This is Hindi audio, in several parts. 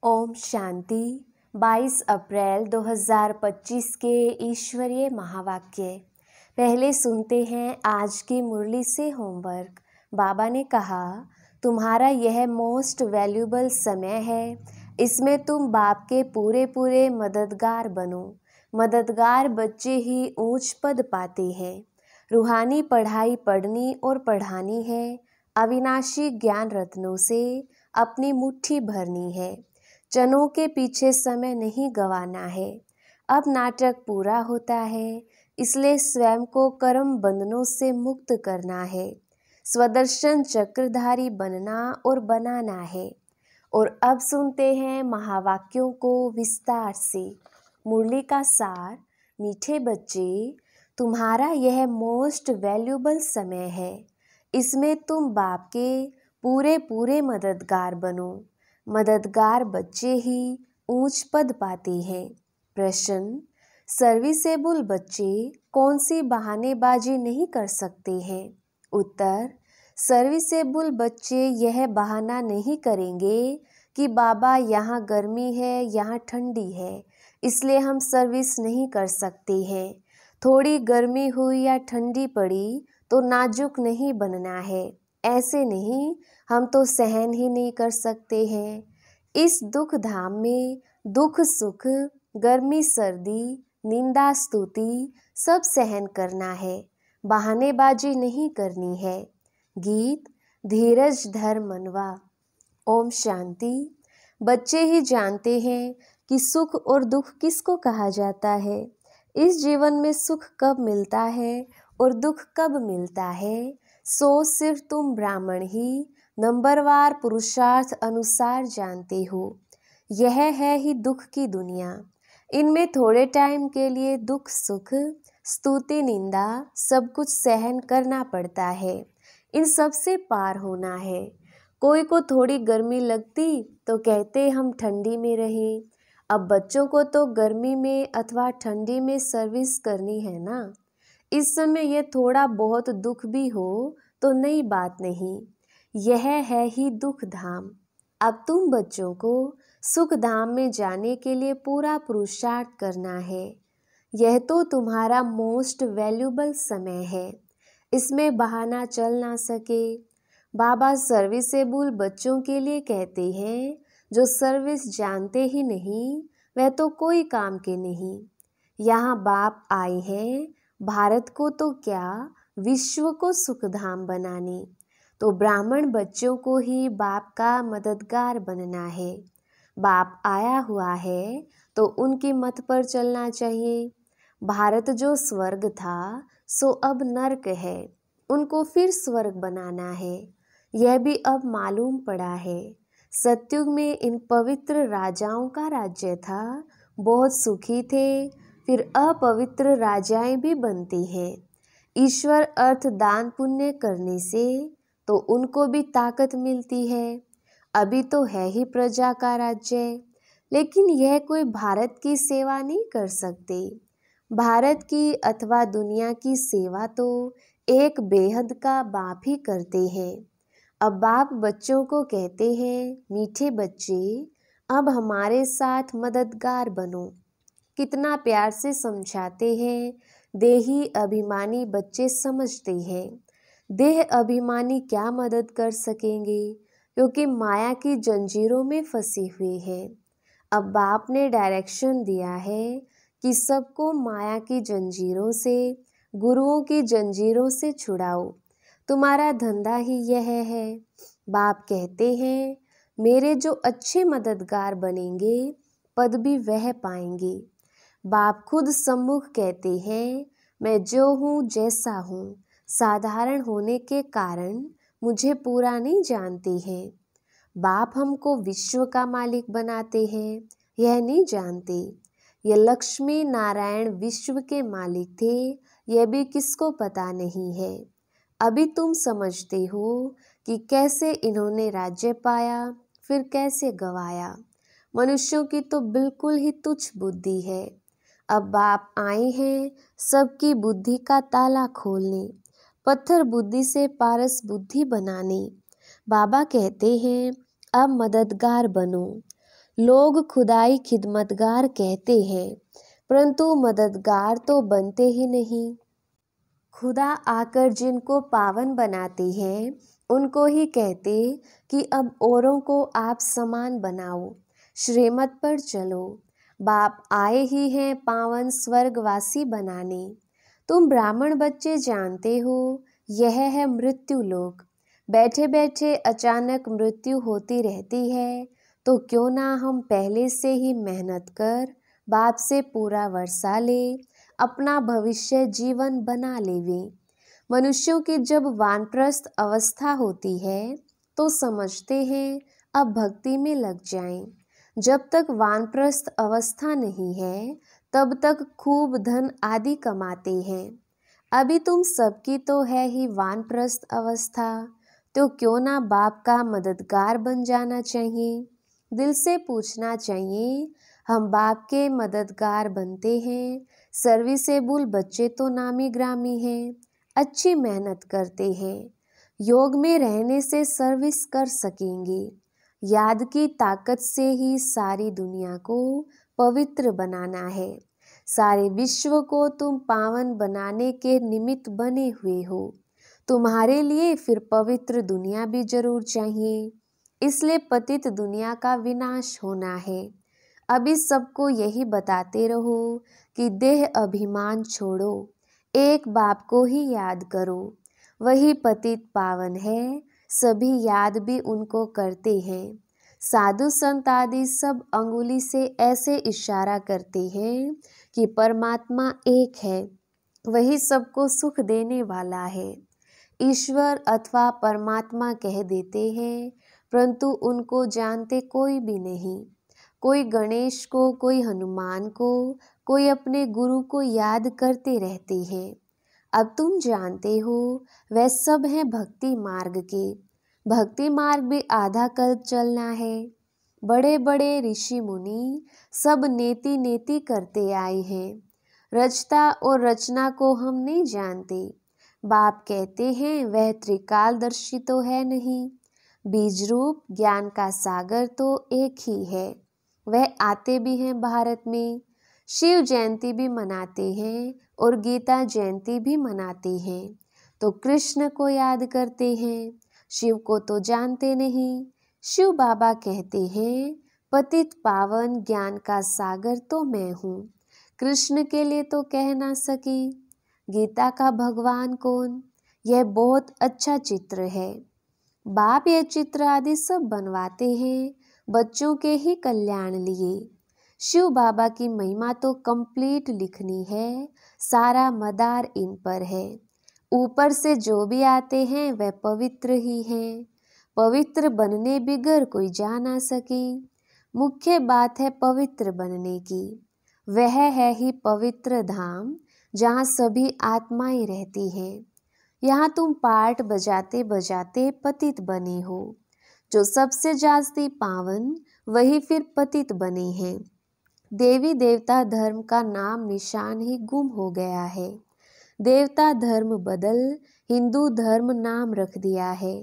ओम शांति। 22 अप्रैल 2025 के ईश्वरीय महावाक्य। पहले सुनते हैं आज की मुरली से होमवर्क। बाबा ने कहा, तुम्हारा यह मोस्ट वैल्यूबल समय है, इसमें तुम बाप के पूरे पूरे मददगार बनो। मददगार बच्चे ही ऊंच पद पाते हैं। रूहानी पढ़ाई पढ़नी और पढ़ानी है। अविनाशी ज्ञान रत्नों से अपनी मुट्ठी भरनी है। चनों के पीछे समय नहीं गंवाना है। अब नाटक पूरा होता है, इसलिए स्वयं को कर्म बंधनों से मुक्त करना है। स्वदर्शन चक्रधारी बनना और बनाना है। और अब सुनते हैं महावाक्यों को विस्तार से। मुरली का सार। मीठे बच्चे, तुम्हारा यह मोस्ट वैल्यूबल समय है, इसमें तुम बाप के पूरे पूरे मददगार बनो। मददगार बच्चे ही ऊंच पद पाते हैं। प्रश्न, सर्विसेबल बच्चे कौन सी बहानेबाजी नहीं कर सकते हैं? उत्तर, सर्विसेबल बच्चे यह बहाना नहीं करेंगे कि बाबा यहाँ गर्मी है, यहाँ ठंडी है, इसलिए हम सर्विस नहीं कर सकते हैं। थोड़ी गर्मी हुई या ठंडी पड़ी तो नाजुक नहीं बनना है। ऐसे नहीं, हम तो सहन ही नहीं कर सकते हैं। इस दुख धाम में दुख सुख, गर्मी सर्दी, निंदा स्तुति सब सहन करना है। बहानेबाजी नहीं करनी है। गीत। धीरज धर मनवा। ओम शांति। बच्चे ही जानते हैं कि सुख और दुख किसको कहा जाता है। इस जीवन में सुख कब मिलता है और दुख कब मिलता है, सो सिर्फ तुम ब्राह्मण ही नंबरवार पुरुषार्थ अनुसार जानते हो। यह है ही दुख की दुनिया। इनमें थोड़े टाइम के लिए दुख सुख, स्तुति निंदा सब कुछ सहन करना पड़ता है। इन सब से पार होना है। कोई को थोड़ी गर्मी लगती तो कहते हम ठंडी में रहें। अब बच्चों को तो गर्मी में अथवा ठंडी में सर्विस करनी है ना। इस समय ये थोड़ा बहुत दुख भी हो तो नई बात नहीं। यह है ही दुख धाम। अब तुम बच्चों को सुख धाम में जाने के लिए पूरा पुरुषार्थ करना है। यह तो तुम्हारा मोस्ट वैल्यूबल समय है, इसमें बहाना चल ना सके। बाबा सर्विसेबल बच्चों के लिए कहते हैं, जो सर्विस जानते ही नहीं वह तो कोई काम के नहीं। यहाँ बाप आए हैं भारत को तो क्या, विश्व को सुखधाम बनाने। तो ब्राह्मण बच्चों को ही बाप का मददगार बनना है। बाप आया हुआ है तो उनकी मत पर चलना चाहिए। भारत जो स्वर्ग था सो अब नर्क है, उनको फिर स्वर्ग बनाना है। यह भी अब मालूम पड़ा है। सतयुग में इन पवित्र राजाओं का राज्य था, बहुत सुखी थे। फिर अपवित्र राजाएं भी बनती हैं। ईश्वर अर्थ दान पुण्य करने से तो उनको भी ताकत मिलती है। अभी तो है ही प्रजा का राज्य, लेकिन यह कोई भारत की सेवा नहीं कर सकते। भारत की अथवा दुनिया की सेवा तो एक बेहद का बाप ही करते हैं। अब बाप बच्चों को कहते हैं, मीठे बच्चे अब हमारे साथ मददगार बनो। कितना प्यार से समझाते हैं। देही अभिमानी बच्चे समझते हैं। देह अभिमानी क्या मदद कर सकेंगे, क्योंकि माया की जंजीरों में फंसे हुए हैं। अब बाप ने डायरेक्शन दिया है कि सबको माया की जंजीरों से, गुरुओं की जंजीरों से छुड़ाओ। तुम्हारा धंधा ही यह है। बाप कहते हैं, मेरे जो अच्छे मददगार बनेंगे पद भी वह पाएंगे। बाप खुद सम्मुख कहते हैं, मैं जो हूँ जैसा हूँ, साधारण होने के कारण मुझे पूरा नहीं जानते हैं। बाप हमको विश्व का मालिक बनाते हैं, यह नहीं जानते। ये लक्ष्मी नारायण विश्व के मालिक थे, यह भी किसको पता नहीं है। अभी तुम समझते हो कि कैसे इन्होंने राज्य पाया, फिर कैसे गवाया। मनुष्यों की तो बिल्कुल ही तुच्छ बुद्धि है। अब बाप आए हैं सबकी बुद्धि का ताला खोलने, पत्थर बुद्धि से पारस बुद्धि बनाने। बाबा कहते हैं, अब मददगार बनो। लोग खुदाई खिदमतगार कहते हैं, परंतु मददगार तो बनते ही नहीं। खुदा आकर जिनको पावन बनाते हैं, उनको ही कहते कि अब औरों को आप समान बनाओ, श्रीमत पर चलो। बाप आए ही हैं पावन स्वर्गवासी बनाने। तुम ब्राह्मण बच्चे जानते हो, यह है मृत्यु लोक। बैठे बैठे अचानक मृत्यु होती रहती है, तो क्यों ना हम पहले से ही मेहनत कर बाप से पूरा वर्षा ले, अपना भविष्य जीवन बना लेवे। मनुष्यों की जब वानप्रस्थ अवस्था होती है तो समझते हैं अब भक्ति में लग जाएं। जब तक वानप्रस्थ अवस्था नहीं है तब तक खूब धन आदि कमाते हैं। अभी तुम सबकी तो है ही वानप्रस्थ अवस्था, तो क्यों ना बाप का मददगार बन जाना चाहिए। दिल से पूछना चाहिए, हम बाप के मददगार बनते हैं। सर्विसेबल बच्चे तो नामी ग्रामी हैं, अच्छी मेहनत करते हैं, योग में रहने से सर्विस कर सकेंगे। याद की ताकत से ही सारी दुनिया को पवित्र बनाना है। सारे विश्व को तुम पावन बनाने के निमित्त बने हुए हो। तुम्हारे लिए फिर पवित्र दुनिया भी जरूर चाहिए, इसलिए पतित दुनिया का विनाश होना है। अभी सबको यही बताते रहो कि देह अभिमान छोड़ो, एक बाप को ही याद करो, वही पतित पावन है, सभी याद भी उनको करते हैं। साधु संत आदि सब अंगुली से ऐसे इशारा करते हैं कि परमात्मा एक है, वही सबको सुख देने वाला है। ईश्वर अथवा परमात्मा कह देते हैं, परंतु उनको जानते कोई भी नहीं। कोई गणेश को, कोई हनुमान को, कोई अपने गुरु को याद करते रहते हैं। अब तुम जानते हो वह सब हैं भक्ति मार्ग के। भक्ति मार्ग भी आधा कल्प चलना है। बड़े बड़े ऋषि मुनि सब नेति नेति करते आए हैं। रचता और रचना को हम नहीं जानते। बाप कहते हैं वह त्रिकालदर्शी तो है नहीं। बीज रूप ज्ञान का सागर तो एक ही है, वह आते भी हैं भारत में। शिव जयंती भी मनाते हैं और गीता जयंती भी मनाते हैं, तो कृष्ण को याद करते हैं, शिव को तो जानते नहीं। शिव बाबा कहते हैं पतित पावन ज्ञान का सागर तो मैं हूँ, कृष्ण के लिए तो कह ना सकी। गीता का भगवान कौन, यह बहुत अच्छा चित्र है। बाप यह चित्र आदि सब बनवाते हैं बच्चों के ही कल्याण लिए। शिव बाबा की महिमा तो कंप्लीट लिखनी है, सारा मदार इन पर है। ऊपर से जो भी आते हैं वह पवित्र ही हैं। पवित्र बनने बिगर कोई जा ना सके। मुख्य बात है पवित्र बनने की। वह है ही पवित्र धाम जहाँ सभी आत्माएं रहती हैं। यहाँ तुम पार्ट बजाते बजाते पतित बने हो। जो सबसे जास्ती पावन वही फिर पतित बने हैं। देवी देवता धर्म का नाम निशान ही गुम हो गया है। देवता धर्म बदल हिंदू धर्म नाम रख दिया है।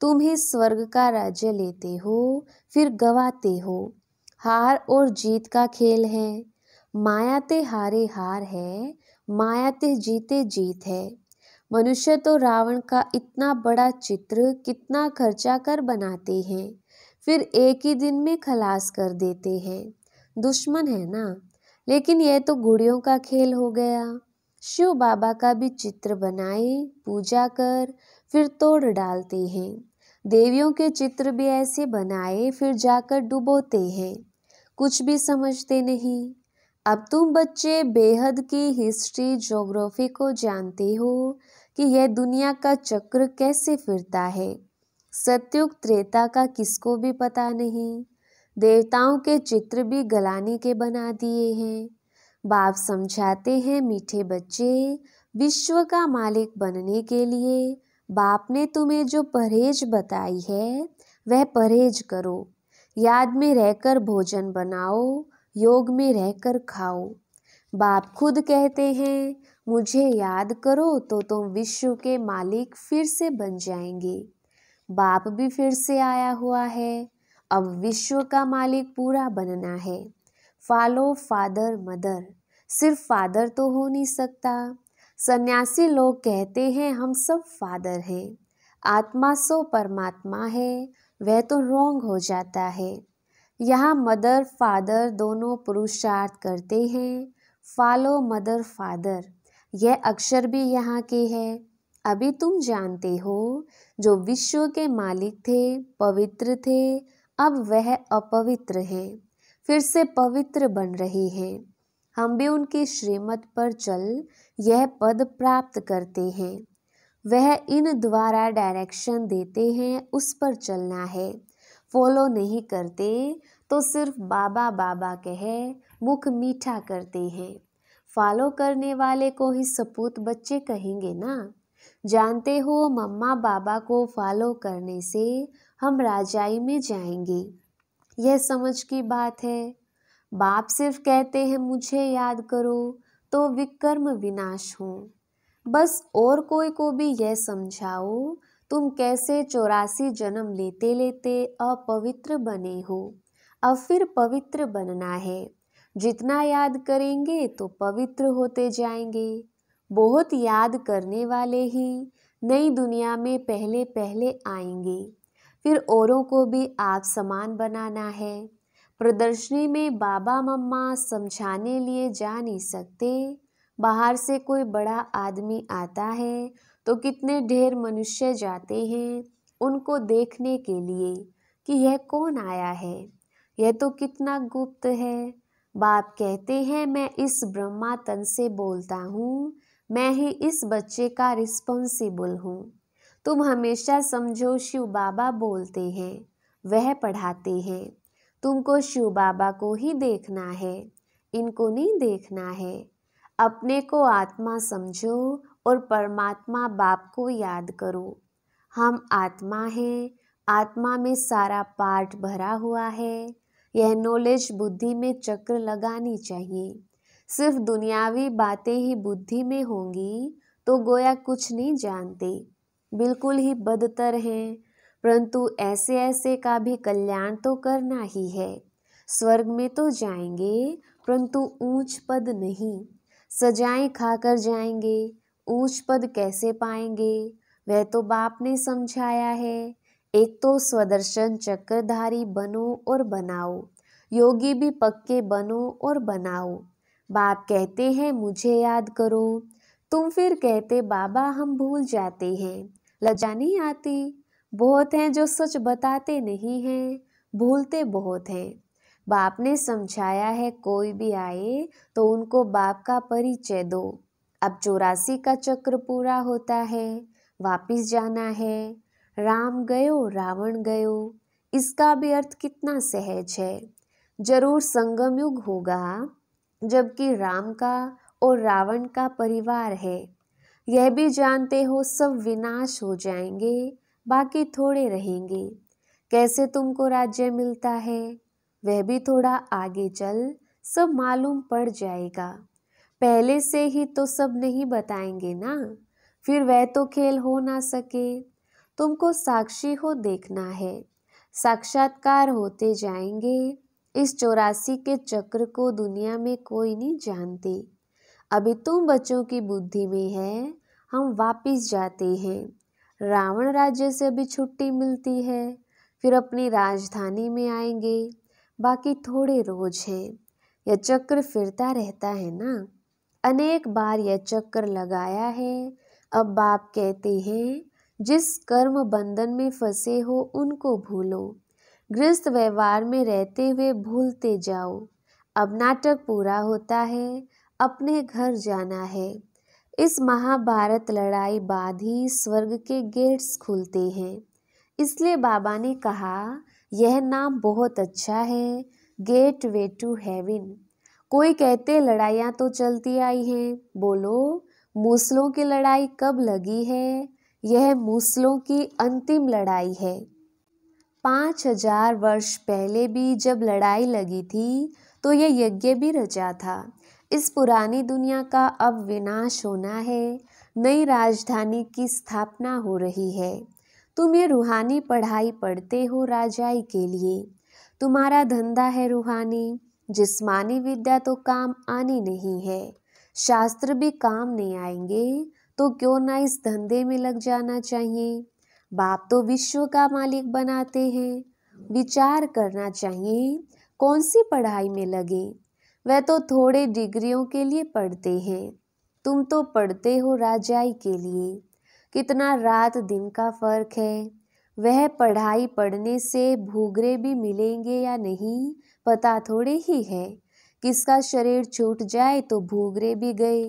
तुम ही स्वर्ग का राज्य लेते हो फिर गवाते हो। हार और जीत का खेल है। माया ते हारे हार है, माया ते जीते जीत है। मनुष्य तो रावण का इतना बड़ा चित्र कितना खर्चा कर बनाते हैं, फिर एक ही दिन में खलास कर देते हैं। दुश्मन है ना। लेकिन यह तो गुड़ियों का खेल हो गया। शिव बाबा का भी चित्र बनाए, पूजा कर, फिर तोड़ डालते हैं। देवियों के चित्र भी ऐसे बनाए, फिर जाकर डुबोते हैं। कुछ भी समझते नहीं। अब तुम बच्चे बेहद की हिस्ट्री ज्योग्राफी को जानते हो कि यह दुनिया का चक्र कैसे फिरता है। सतयुग त्रेता का किसको भी पता नहीं। देवताओं के चित्र भी गलाने के बना दिए हैं। बाप समझाते हैं मीठे बच्चे, विश्व का मालिक बनने के लिए बाप ने तुम्हें जो परहेज बताई है वह परहेज करो। याद में रहकर भोजन बनाओ, योग में रहकर खाओ। बाप खुद कहते हैं मुझे याद करो तो तुम विश्व के मालिक फिर से बन जाएंगे। बाप भी फिर से आया हुआ है। अब विश्व का मालिक पूरा बनना है। Follow father mother. सिर्फ फादर तो हो नहीं सकता। सन्यासी लोग कहते हैं हम सब फादर हैं। आत्मा सो परमात्मा है, वह तो रोंग हो जाता है। यहाँ मदर फादर दोनों पुरुषार्थ करते हैं। फॉलो मदर फादर, यह अक्षर भी यहाँ के हैं। अभी तुम जानते हो, जो विश्व के मालिक थे, पवित्र थे, अब वह अपवित्र हैं, फिर से पवित्र बन रहे हैं। हम भी उनकी श्रीमत पर चल यह पद प्राप्त करते हैं। वह इन द्वारा डायरेक्शन देते हैं, उस पर चलना है। फॉलो नहीं करते तो सिर्फ बाबा बाबा कह मुख मीठा करते हैं। फॉलो करने वाले को ही सपूत बच्चे कहेंगे ना। जानते हो, मम्मा बाबा को फॉलो करने से हम राजाई में जाएंगे, यह समझ की बात है। बाप सिर्फ कहते हैं मुझे याद करो तो विकर्म विनाश हो। बस और कोई को भी यह समझाओ तुम कैसे 84 जन्म लेते लेते अपवित्र बने हो, अब फिर पवित्र बनना है। जितना याद करेंगे तो पवित्र होते जाएंगे। बहुत याद करने वाले ही नई दुनिया में पहले पहले आएंगे। फिर औरों को भी आप समान बनाना है। प्रदर्शनी में बाबा मम्मा समझाने लिए जा नहीं सकते। बाहर से कोई बड़ा आदमी आता है तो कितने ढेर मनुष्य जाते हैं उनको देखने के लिए कि यह कौन आया है, यह तो कितना गुप्त है। बाप कहते हैं मैं इस ब्रह्मा तन से बोलता हूँ, मैं ही इस बच्चे का रिस्पॉन्सिबल हूँ। तुम हमेशा समझो शिव बाबा बोलते हैं, वह पढ़ाते हैं। तुमको शिव बाबा को ही देखना है, इनको नहीं देखना है। अपने को आत्मा समझो और परमात्मा बाप को याद करो। हम आत्मा हैं, आत्मा में सारा पार्ट भरा हुआ है। यह नॉलेज बुद्धि में चक्र लगानी चाहिए। सिर्फ दुनियावी बातें ही बुद्धि में होंगी तो गोया कुछ नहीं जानते, बिल्कुल ही बदतर हैं। परंतु ऐसे ऐसे का भी कल्याण तो करना ही है। स्वर्ग में तो जाएंगे परंतु ऊंच पद नहीं, सजाएं खाकर जाएंगे। ऊंच पद कैसे पाएंगे, वह तो बाप ने समझाया है। एक तो स्वदर्शन चक्रधारी बनो और बनाओ, योगी भी पक्के बनो और बनाओ। बाप कहते हैं मुझे याद करो, तुम फिर कहते बाबा हम भूल जाते हैं। लज्जा नहीं आती? बहुत हैं जो सच बताते नहीं हैं, भूलते बहुत हैं। बाप ने समझाया है कोई भी आए तो उनको बाप का परिचय दो। अब 84 का चक्र पूरा होता है, वापिस जाना है। राम गयो रावण गयो, इसका भी अर्थ कितना सहज है। जरूर संगम युग होगा जबकि राम का और रावण का परिवार है। यह भी जानते हो सब विनाश हो जाएंगे, बाकी थोड़े रहेंगे। कैसे तुमको राज्य मिलता है, वह भी थोड़ा आगे चल सब मालूम पड़ जाएगा। पहले से ही तो सब नहीं बताएंगे ना, फिर वह तो खेल हो ना सके। तुमको साक्षी हो देखना है, साक्षात्कार होते जाएंगे। इस 84 के चक्र को दुनिया में कोई नहीं जानते। अभी तुम बच्चों की बुद्धि में है। हम वापिस जाते हैं। रावण राज्य से भी छुट्टी मिलती है, फिर अपनी राजधानी में आएंगे। बाकी थोड़े रोज हैं, यह चक्र फिरता रहता है ना। अनेक बार यह चक्र लगाया है। अब बाप कहते हैं जिस कर्म बंधन में फंसे हो उनको भूलो। गृहस्थ व्यवहार में रहते हुए भूलते जाओ। अब नाटक पूरा होता है, अपने घर जाना है। इस महाभारत लड़ाई बाद ही स्वर्ग के गेट्स खुलते हैं। इसलिए बाबा ने कहा यह नाम बहुत अच्छा है, गेट वे टू हेवन। कोई कहते लड़ाइयाँ तो चलती आई हैं, बोलो मूसलों की लड़ाई कब लगी है? यह मूसलों की अंतिम लड़ाई है। 5000 वर्ष पहले भी जब लड़ाई लगी थी तो यह यज्ञ भी रचा था। इस पुरानी दुनिया का अब विनाश होना है, नई राजधानी की स्थापना हो रही है। तुम ये रूहानी पढ़ाई पढ़ते हो राजाई के लिए, तुम्हारा धंधा है रूहानी, जिस्मानी विद्या तो काम आनी नहीं है। शास्त्र भी काम नहीं आएंगे तो क्यों ना इस धंधे में लग जाना चाहिए। बाप तो विश्व का मालिक बनाते हैं। विचार करना चाहिए कौन सी पढ़ाई में लगे। वह तो थोड़े डिग्रियों के लिए पढ़ते हैं, तुम तो पढ़ते हो राजाई के लिए। कितना रात दिन का फर्क है। वह पढ़ाई पढ़ने से भूगरे भी मिलेंगे या नहीं पता थोड़े ही है। किसका शरीर छूट जाए तो भूगरे भी गए।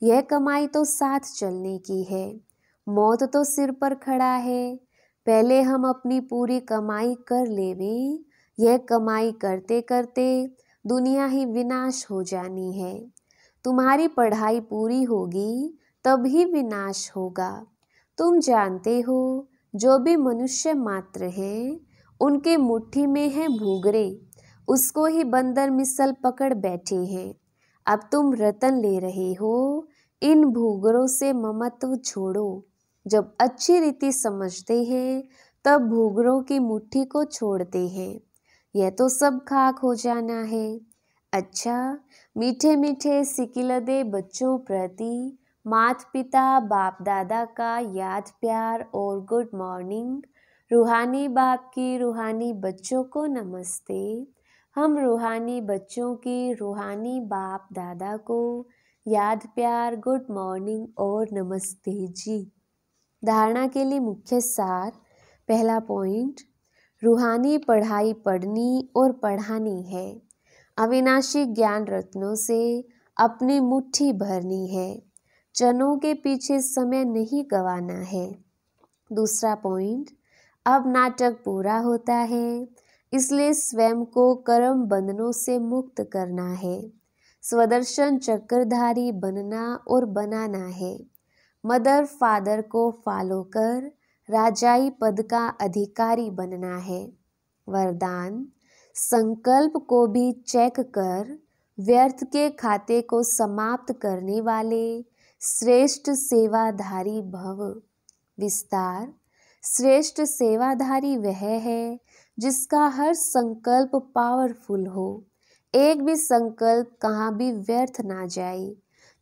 यह कमाई तो साथ चलने की है। मौत तो सिर पर खड़ा है। पहले हम अपनी पूरी कमाई कर लेवें। यह कमाई करते करते दुनिया ही विनाश हो जानी है। तुम्हारी पढ़ाई पूरी होगी तब ही विनाश होगा। तुम जानते हो जो भी मनुष्य मात्र हैं उनके मुट्ठी में है भूगरे, उसको ही बंदर मिसल पकड़ बैठे हैं। अब तुम रतन ले रहे हो, इन भूगरों से ममत्व छोड़ो। जब अच्छी रीति समझते हैं तब भूगरों की मुट्ठी को छोड़ते हैं। यह तो सब खाक हो जाना है। अच्छा, मीठे मीठे सिकिलदे बच्चों प्रति माता पिता बाप दादा का याद प्यार और गुड मॉर्निंग। रूहानी बाप की रूहानी बच्चों को नमस्ते। हम रूहानी बच्चों की रूहानी बाप दादा को याद प्यार गुड मॉर्निंग और नमस्ते जी। धारणा के लिए मुख्य सार। पहला पॉइंट, रूहानी पढ़ाई पढ़नी और पढ़ानी है। अविनाशी ज्ञान रत्नों से अपनी मुट्ठी भरनी है। चनों के पीछे समय नहीं गंवाना है। दूसरा पॉइंट, अब नाटक पूरा होता है, इसलिए स्वयं को कर्म बंधनों से मुक्त करना है। स्वदर्शन चक्रधारी बनना और बनाना है। मदर फादर को फॉलो कर राजाई पद का अधिकारी बनना है। वरदान, संकल्प को भी चेक कर व्यर्थ के खाते को समाप्त करने वाले श्रेष्ठ सेवाधारी भव। विस्तार, श्रेष्ठ सेवाधारी वह है जिसका हर संकल्प पावरफुल हो। एक भी संकल्प कहाँ भी व्यर्थ ना जाए,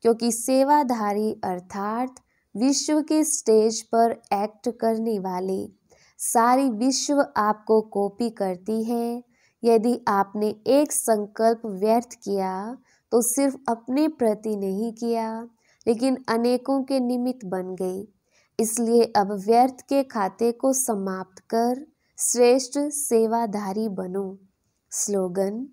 क्योंकि सेवाधारी अर्थात विश्व के स्टेज पर एक्ट करने वाले। सारी विश्व आपको कॉपी करती है। यदि आपने एक संकल्प व्यर्थ किया तो सिर्फ अपने प्रति नहीं किया, लेकिन अनेकों के निमित्त बन गए। इसलिए अब व्यर्थ के खाते को समाप्त कर श्रेष्ठ सेवाधारी बनो। स्लोगन,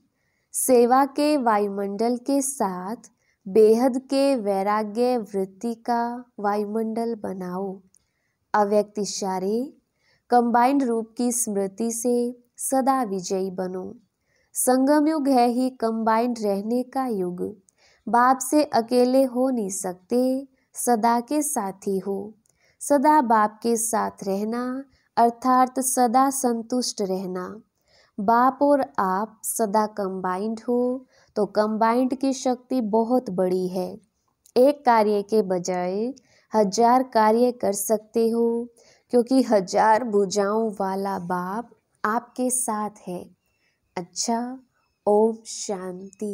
सेवा के वायुमंडल के साथ बेहद के वैराग्य वृत्ति का वायुमंडल बनाओ। अव्यक्त इशारे, कंबाइंड रूप की स्मृति से सदा विजयी बनो। संगम युग है ही कंबाइंड रहने का युग। बाप से अकेले हो नहीं सकते, सदा के साथी हो। सदा बाप के साथ रहना अर्थात सदा संतुष्ट रहना। बाप और आप सदा कंबाइंड हो तो कंबाइंड की शक्ति बहुत बड़ी है। एक कार्य के बजाय 1000 कार्य कर सकते हो, क्योंकि 1000 भुजाओं वाला बाप आपके साथ है। अच्छा, ओम शांति।